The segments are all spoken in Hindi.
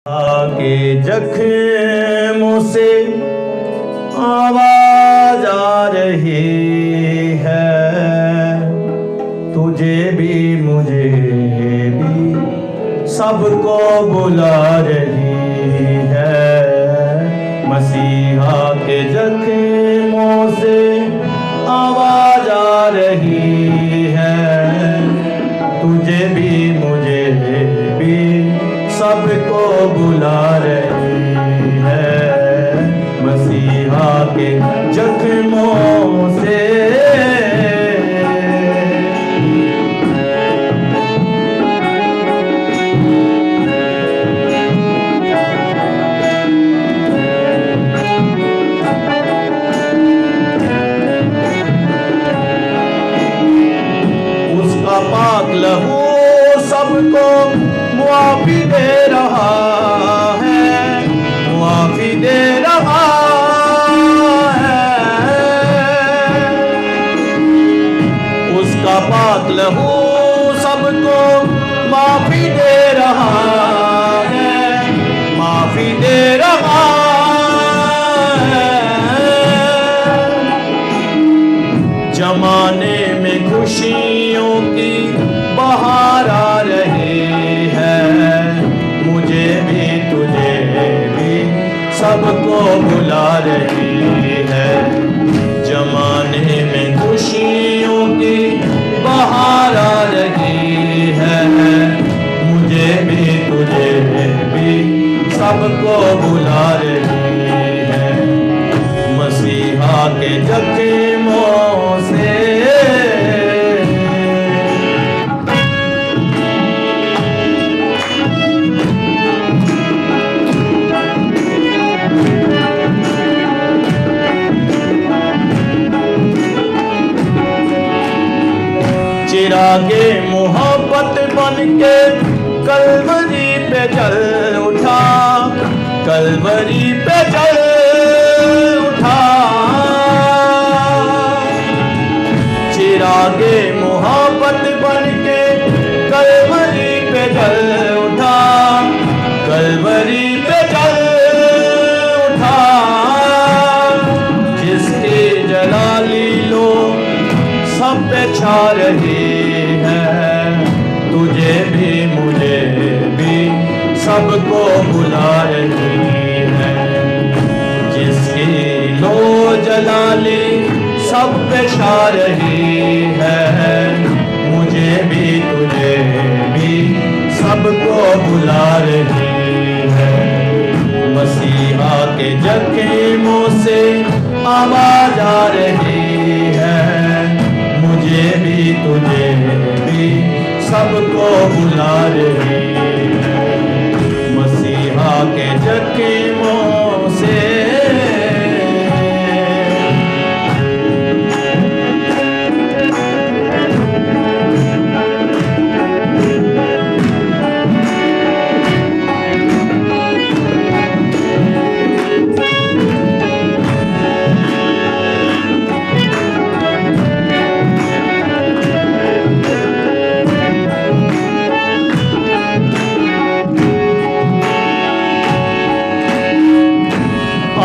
के जख्मों से आवाज आ रही है, तुझे भी मुझे भी सबको बुला रही है। मसीहा के जख्मों से आवाज आ रही है, तुझे भी मुझे भी सबको बुला रही है। मसीहा के जख्मों से उसका पाक लहू सबको मुआफी दे रहा है, मुआफी दे रहा है। उसका पाक लहू सबको माफी दे रहा है, माफी दे रहा है। जमाने में खुशियों की बहार आ रही है, मुझे भी तुझे भी सबको बुला रही है। जमाने में खुशियों की बहार आ रही है, मुझे भी तुझे भी सबको बुला रही है। मसीहा के जख्मों से चिरागे मोहब्बत बन के कलवरी पे जल उठा, कलवरी पे जल उठा। चिरागे मोहब्बत बन के कलवरी पे जल उठा, कलवरी पे जल उठा। जिसकी जलाली लो सब पे छा रही है, तुझे भी मुझे भी सबको बुला रही है। जिसकी लो जलाली सब पे छा रही है, मुझे भी तुझे भी सबको बुला रही है। मसीहा के जख्मों से आवाज आ रही है, मुझे भी तुझे भी सबको बुला रही है। मसीहा के जख्मों से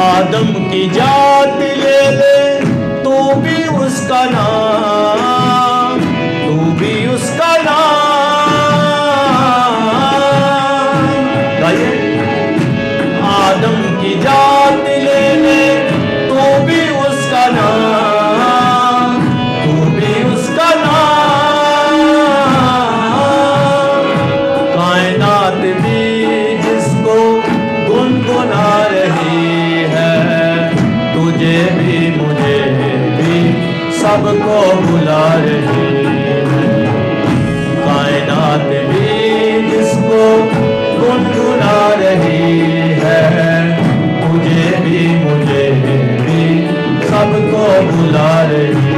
आदम की जात ले ले तू भी उसका नाम, तू भी उसका नाम। आदम की जात ले ले तू भी उसका नाम, तू भी उसका नाम। कायनात भी जिसको गुनगुना रही है, तुझे भी मुझे भी सबको बुला रही है। कायनात भी जिसको गुनगुना रही है, तुझे भी मुझे भी सबको बुला रही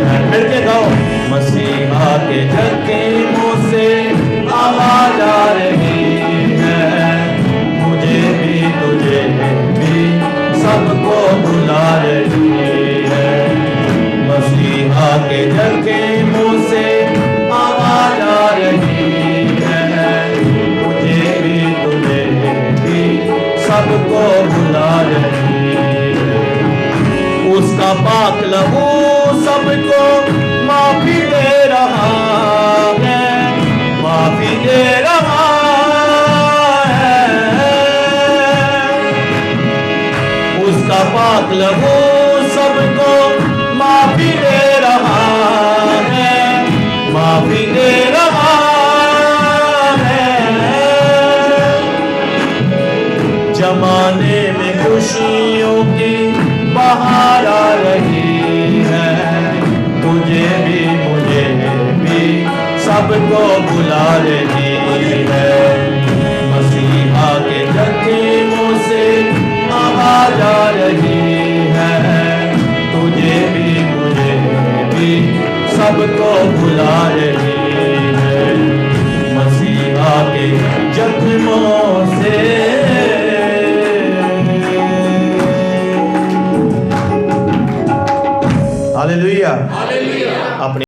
है। मिल के गाओ। मसीहा के जख्मों से आवाज आ रही है, मुझे भी तुझे भी सबको बुला रही है। मसीहा के जख्मों से आवाज आ रही है, मुझे भी तुझे भी सबको बुला रही है। उसका पाक लहू सबको माफी दे रहा है, माफी दे रहा है। उसका पाक लहू सबको माफी दे रहा है, माफी दे रहा है। जमाने में खुशियों की बहार आ रही है, तुझे भी मुझे भी सबको बुला रही है। मसीहा के जख्मों से आवाज आ रही है, तुझे भी मुझे भी सबको बुला रही है। मसीहा के जख्मों से हालेलुया। अपनी